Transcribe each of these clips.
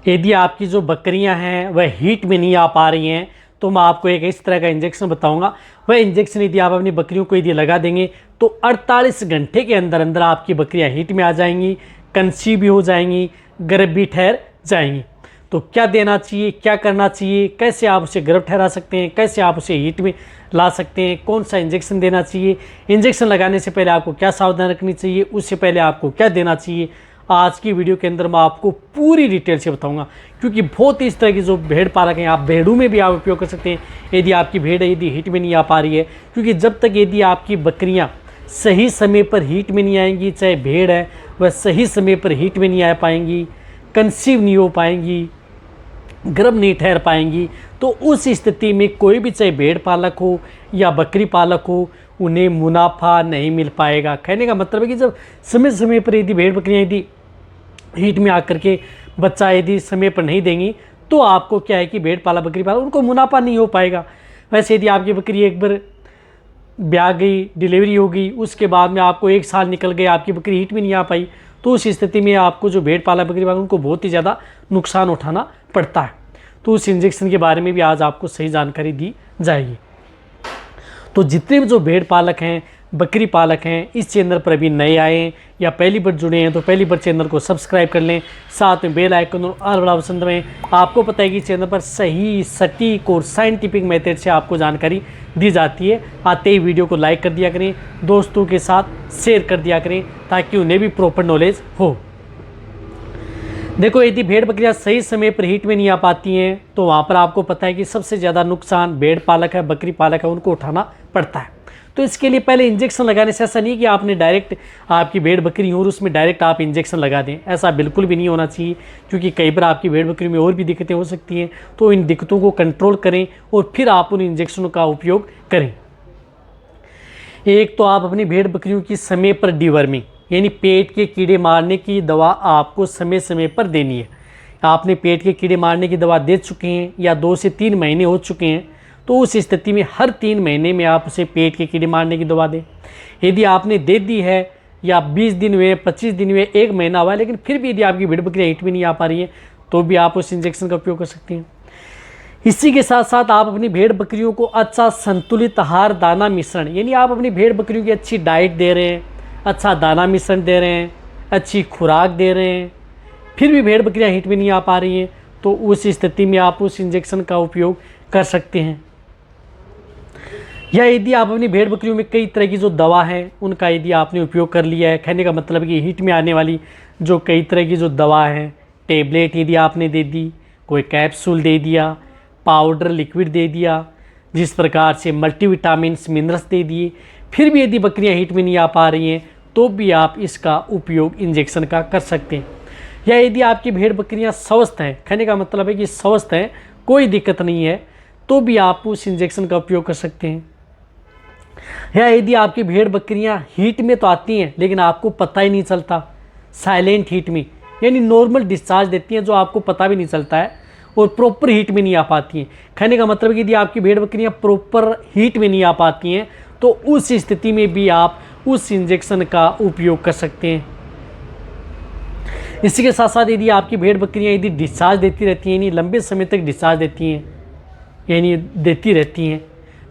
यदि आपकी जो बकरियां हैं वह हीट में नहीं आ पा रही हैं तो मैं आपको एक इस तरह का इंजेक्शन बताऊंगा। वह इंजेक्शन यदि आप अपनी बकरियों को यदि लगा देंगे तो 48 घंटे के अंदर अंदर आपकी बकरियां हीट में आ जाएंगी, कंसीव भी हो जाएंगी, गर्भ भी ठहर जाएंगी। तो क्या देना चाहिए, क्या करना चाहिए, कैसे आप उसे गर्भ ठहरा सकते हैं, कैसे आप उसे हीट में ला सकते हैं, कौन सा इंजेक्शन देना चाहिए, इंजेक्शन लगाने से पहले आपको क्या सावधान रखनी चाहिए, उससे पहले आपको क्या देना चाहिए, आज की वीडियो के अंदर मैं आपको पूरी डिटेल से बताऊंगा। क्योंकि बहुत ही इस तरह की जो भेड़ पालक हैं, आप भेड़ों में भी आप उपयोग कर सकते हैं यदि आपकी भेड़ यदि हीट में नहीं आ पा रही है। क्योंकि जब तक यदि आपकी बकरियां सही समय पर हीट में नहीं आएंगी, चाहे भेड़ है वह सही समय पर हीट में नहीं आ पाएंगी, कंसीव नहीं हो पाएंगी, गर्भ नहीं ठहर पाएंगी, तो उस स्थिति में कोई भी चाहे भेड़ पालक हो या बकरी पालक हो उन्हें मुनाफा नहीं मिल पाएगा। कहने का मतलब है कि जब समय समय पर यदि भेड़ बकरियां यदि हीट में आकर के बच्चा यदि समय पर नहीं देंगी तो आपको क्या है कि भेड़ पाला बकरी पाला उनको मुनाफा नहीं हो पाएगा। वैसे यदि आपकी बकरी एक बार ब्याह गई, डिलीवरी हो गई, उसके बाद में आपको 1 साल निकल गया, आपकी बकरी हीट में नहीं आ पाई, तो उस स्थिति में आपको जो भेड़ पाला बकरी पाला उनको बहुत ही ज़्यादा नुकसान उठाना पड़ता है। तो उस इंजेक्शन के बारे में भी आज आपको सही जानकारी दी जाएगी। तो जितने भी जो भेड़ पालक हैं, बकरी पालक हैं, इस चैनल पर अभी नए आए हैं या पहली बार जुड़े हैं तो पहली बार चैनल को सब्सक्राइब कर लें, साथ में बेल आइकन और ऑल बड़ा पसंद में। आपको पता है कि चैनल पर सही, सटीक और साइंटिफिक मेथड से आपको जानकारी दी जाती है। आते ही वीडियो को लाइक कर दिया करें, दोस्तों के साथ शेयर कर दिया करें ताकि उन्हें भी प्रॉपर नॉलेज हो। देखो, यदि भेड़ बकरियां सही समय पर हीट में नहीं आ पाती हैं तो वहाँ पर आपको पता है कि सबसे ज़्यादा नुकसान भेड़ पालक है, बकरी पालक है, उनको उठाना पड़ता है। तो इसके लिए पहले इंजेक्शन लगाने से ऐसा नहीं कि आपने डायरेक्ट आपकी भेड़ बकरी हो और उसमें डायरेक्ट आप इंजेक्शन लगा दें, ऐसा बिल्कुल भी नहीं होना चाहिए। क्योंकि कई बार आपकी भेड़ बकरी में और भी दिक्कतें हो सकती हैं। तो इन दिक्कतों को कंट्रोल करें और फिर आप उन इंजेक्शनों का उपयोग करें। एक तो आप अपनी भेड़ बकरियों की समय पर डिवर्मिंग यानी पेट के कीड़े मारने की दवा आपको समय समय पर देनी है। आपने पेट के कीड़े मारने की दवा दे चुके हैं या 2 से 3 महीने हो चुके हैं तो उस स्थिति में हर 3 महीने में आप उसे पेट के कीड़े मारने की दवा दें। यदि आपने दे दी है या 20 दिन हुए, 25 दिन हुए, 1 महीना हुआ लेकिन फिर भी यदि आपकी भेड़ बकरियां हीट में नहीं आ पा रही है तो भी आप उस इंजेक्शन का उपयोग कर सकते हैं। इसी के साथ साथ आप अपनी भेड़ बकरियों को अच्छा संतुलित आहार दाना मिश्रण यानी आप अपनी भेड़ बकरियों की अच्छी डाइट दे रहे हैं, अच्छा दाना मिश्रण दे रहे हैं, अच्छी खुराक दे रहे हैं, फिर भी भेड़ बकरियां हीट में नहीं आ पा रही हैं तो उस स्थिति में आप उस इंजेक्शन का उपयोग कर सकते हैं। या यदि आप अपनी भेड़ बकरियों में कई तरह की जो दवा है उनका यदि आपने उपयोग कर लिया है, कहने का मतलब कि हीट में आने वाली जो कई तरह की जो दवा है, टेबलेट यदि आपने दे दी, कोई कैप्सूल दे दिया, पाउडर लिक्विड दे दिया, जिस प्रकार से मल्टीविटामिन्स मिनरल्स दे दिए, फिर भी यदि बकरियां हीट में नहीं आ पा रही हैं तो भी आप इसका उपयोग इंजेक्शन का कर सकते हैं। या यदि आपकी भेड़ बकरियां स्वस्थ हैं, कहने का मतलब है कि स्वस्थ हैं, कोई दिक्कत नहीं है, तो भी आप उस इंजेक्शन का उपयोग कर सकते हैं। या यदि आपकी भेड़ बकरियां हीट में तो आती हैं लेकिन आपको पता ही नहीं चलता, साइलेंट हीट में यानी नॉर्मल डिस्चार्ज देती हैं जो आपको पता भी नहीं चलता है और प्रॉपर हीट में नहीं आ पाती हैं। कहने का मतलब है कि यदि आपकी भेड़ बकरियां प्रॉपर हीट में नहीं आ पाती हैं तो उस स्थिति में भी आप उस इंजेक्शन का उपयोग कर सकते हैं। इसी के साथ साथ यदि आपकी भेड़ बकरियां यदि डिस्चार्ज देती रहती हैं यानी लंबे समय तक डिस्चार्ज देती हैं यानी देती रहती हैं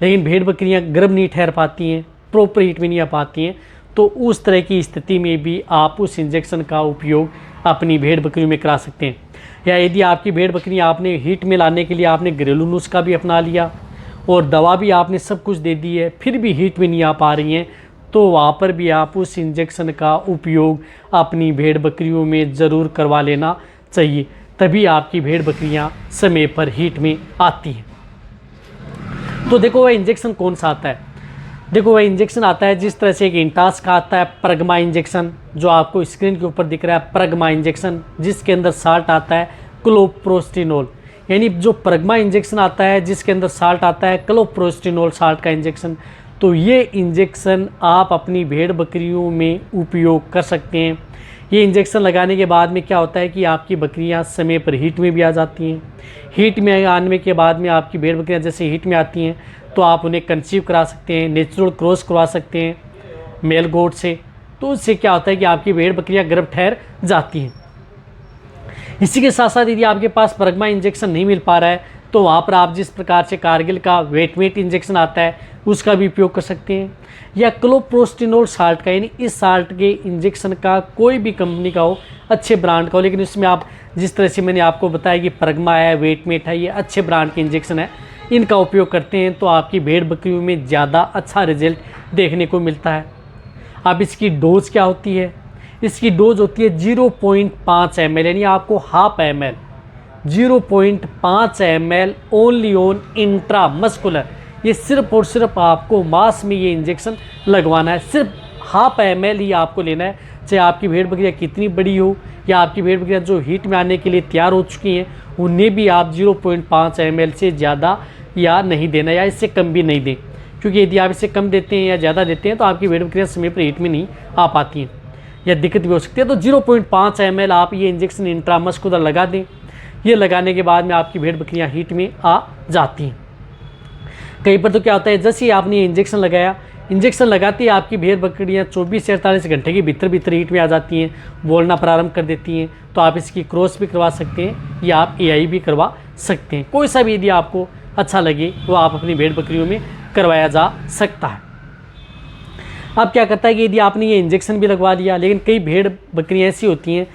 लेकिन भेड़ बकरियां गर्भ नहीं ठहर पाती हैं, प्रॉपर हीट में नहीं आ पाती हैं तो उस तरह की स्थिति में भी आप उस इंजेक्शन का उपयोग अपनी भेड़ बकरियों में करा सकते हैं। या यदि आपकी भेड़ बकरियां आपने हीट में लाने के लिए आपने घरेलू नुस्खा भी अपना लिया और दवा भी आपने सब कुछ दे दी है फिर भी हीट में नहीं आ पा रही हैं तो वहाँ पर भी आप उस इंजेक्शन का उपयोग अपनी भेड़ बकरियों में ज़रूर करवा लेना चाहिए, तभी आपकी भेड़ बकरियाँ समय पर हीट में आती हैं। तो देखो वह इंजेक्शन कौन सा आता है। देखो वह इंजेक्शन आता है जिस तरह से एक इंटास का आता है प्रगमा इंजेक्शन, जो आपको स्क्रीन के ऊपर दिख रहा है प्रगमा इंजेक्शन, जिसके अंदर साल्ट आता है क्लोप्रोस्टिनोल। यानी जो प्रगमा इंजेक्शन आता है जिसके अंदर साल्ट आता है क्लोप्रोस्टिनोल साल्ट का इंजेक्शन, तो ये इंजेक्शन आप अपनी भेड़ बकरियों में उपयोग कर सकते हैं। ये इंजेक्शन लगाने के बाद में क्या होता है कि आपकी बकरियां समय पर हीट में भी आ जाती हैं। हीट में आने के बाद में आपकी भेड़ बकरियां जैसे हीट में आती हैं तो आप उन्हें कंसीव करा सकते हैं, नेचुरल क्रॉस करवा सकते हैं मेल गोट से। तो उससे क्या होता है कि आपकी भेड़ बकरियां गर्भ ठहर जाती हैं। इसी के साथ साथ यदि आपके पास प्रगमा इंजेक्शन नहीं मिल पा रहा है तो वहाँ पर आप जिस प्रकार से कारगिल का वेटमेट इंजेक्शन आता है उसका भी उपयोग कर सकते हैं, या क्लोप्रोस्टिनोल साल्ट का, यानी इस साल्ट के इंजेक्शन का कोई भी कंपनी का हो, अच्छे ब्रांड का हो, लेकिन इसमें आप जिस तरह से मैंने आपको बताया कि प्रगमा है, वेटमेट है, ये अच्छे ब्रांड के इंजेक्शन है, इनका उपयोग करते हैं तो आपकी भेड़ बकरियों में ज़्यादा अच्छा रिजल्ट देखने को मिलता है। अब इसकी डोज क्या होती है? इसकी डोज होती है 0.5 ml, यानी आपको half ml 0.5 ml only on intramuscular, ये सिर्फ और सिर्फ आपको मांस में ये इंजेक्शन लगवाना है। सिर्फ हाफ ml ही आपको लेना है, चाहे आपकी भेड़ बकरियाँ कितनी बड़ी हो या आपकी भेड़ बकरियाँ जो हीट में आने के लिए तैयार हो चुकी हैं उन्हें भी आप 0.5 ml से ज़्यादा या नहीं देना, या इससे कम भी नहीं दें, क्योंकि यदि आप इससे कम देते हैं या ज़्यादा देते हैं तो आपकी भेड़ बकरियाँ समय पर हीट में नहीं आ पाती हैं या दिक्कत भी हो सकती है। तो 0.5 ml आप ये इंजेक्शन इंट्रामस्कुलर लगा दें। ये लगाने के बाद में आपकी भेड़ बकरियाँ हीट में आ जाती हैं। कहीं पर तो क्या होता है, जैसे ही आपने ये इंजेक्शन लगाया, इंजेक्शन लगाते ही आपकी भेड़ बकरियाँ 24 से 48 घंटे के भीतर हीट में आ जाती हैं, बोलना प्रारंभ कर देती हैं। तो आप इसकी क्रॉस भी करवा सकते हैं या आप AI भी करवा सकते हैं। कोई सा भी यदि आपको अच्छा लगे वो आप अपनी भेड़ बकरियों में करवाया जा सकता है। अब क्या करता है कि यदि आपने ये इंजेक्शन भी लगवा लिया, लेकिन कई भेड़ बकरियाँ ऐसी होती हैं,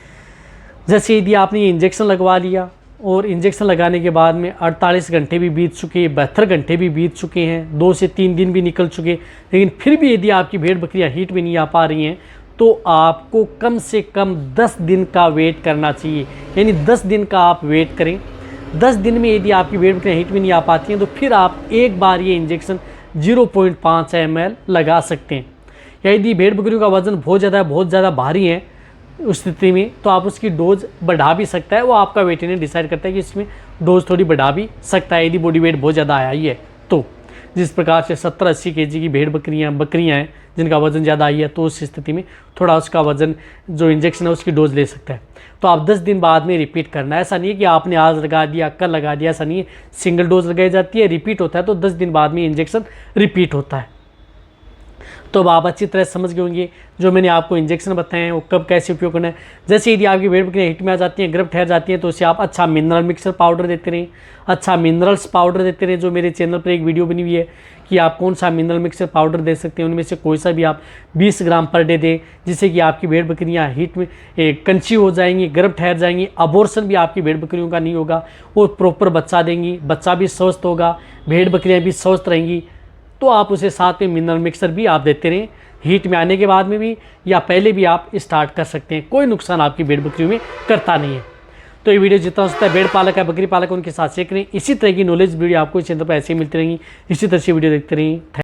जैसे यदि आपने ये इंजेक्शन लगवा लिया और इंजेक्शन लगाने के बाद में 48 घंटे भी बीत चुके, 72 घंटे भी बीत चुके हैं, 2 से 3 दिन भी निकल चुके, लेकिन फिर भी यदि आपकी भेड़ बकरियाँ हीट में नहीं आ पा रही हैं तो आपको कम से कम 10 दिन का वेट करना चाहिए। यानी 10 दिन का आप वेट करें। 10 दिन में यदि आपकी भेड़ बकरियाँ हीट में नहीं आ पाती हैं तो फिर आप एक बार ये इंजेक्शन 0.5 ml लगा सकते हैं। या यदि भेड़ बकरियों का वज़न बहुत ज़्यादा भारी है उस स्थिति में तो आप उसकी डोज बढ़ा भी सकता है। वो आपका वेटेरियन डिसाइड करता है कि इसमें डोज थोड़ी बढ़ा भी सकता है यदि बॉडी वेट बहुत ज़्यादा आया ही है तो। जिस प्रकार से 70-80 kg की भेड़ बकरियाँ हैं जिनका वज़न ज़्यादा आई है तो उस स्थिति में थोड़ा उसका वज़न जो इंजेक्शन है उसकी डोज ले सकता है। तो आप 10 दिन बाद में रिपीट करना है। ऐसा नहीं है कि आपने आज लगा दिया कल लगा दिया, ऐसा नहीं है। सिंगल डोज लगाई जाती है, रिपीट होता है तो 10 दिन बाद में इंजेक्शन रिपीट होता है। तो अब आप अच्छी तरह समझ गए होंगे जो मैंने आपको इंजेक्शन बताए हैं वो कब कैसे उपयोग करना है। जैसे यदि आपकी भेड़ बकरियाँ हीट में आ जाती हैं, गर्भ ठहर जाती हैं, तो उसे आप अच्छा मिनरल मिक्सर पाउडर देते रहें, अच्छा मिनरल्स पाउडर देते रहें। जो मेरे चैनल पर एक वीडियो बनी हुई है कि आप कौन सा मिनरल मिक्सर पाउडर दे सकते हैं, उनमें से कोई सा भी आप 20 ग्राम पर डे दें, जिससे कि आपकी भेड़ बकरियाँ हीट में कंसीव हो जाएंगी, गर्भ ठहर जाएंगी, अबॉर्शन भी आपकी भेड़ बकरियों का नहीं होगा, वो प्रॉपर बच्चा देंगी, बच्चा भी स्वस्थ होगा, भेड़ बकरियाँ भी स्वस्थ रहेंगी। तो आप उसे साथ में मिनरल मिक्सर भी आप देते रहें, हीट में आने के बाद में भी या पहले भी आप स्टार्ट कर सकते हैं। कोई नुकसान आपकी भेड़ बकरियों में करता नहीं है। तो ये वीडियो जितना हो सकता है भेड़ पालक है, बकरी पालक, उनके साथ शेयर करें। इसी तरह की नॉलेज वीडियो आपको इस चैनल पर ऐसे ही मिलती रहेंगी। इसी तरह से वीडियो देखते रहें।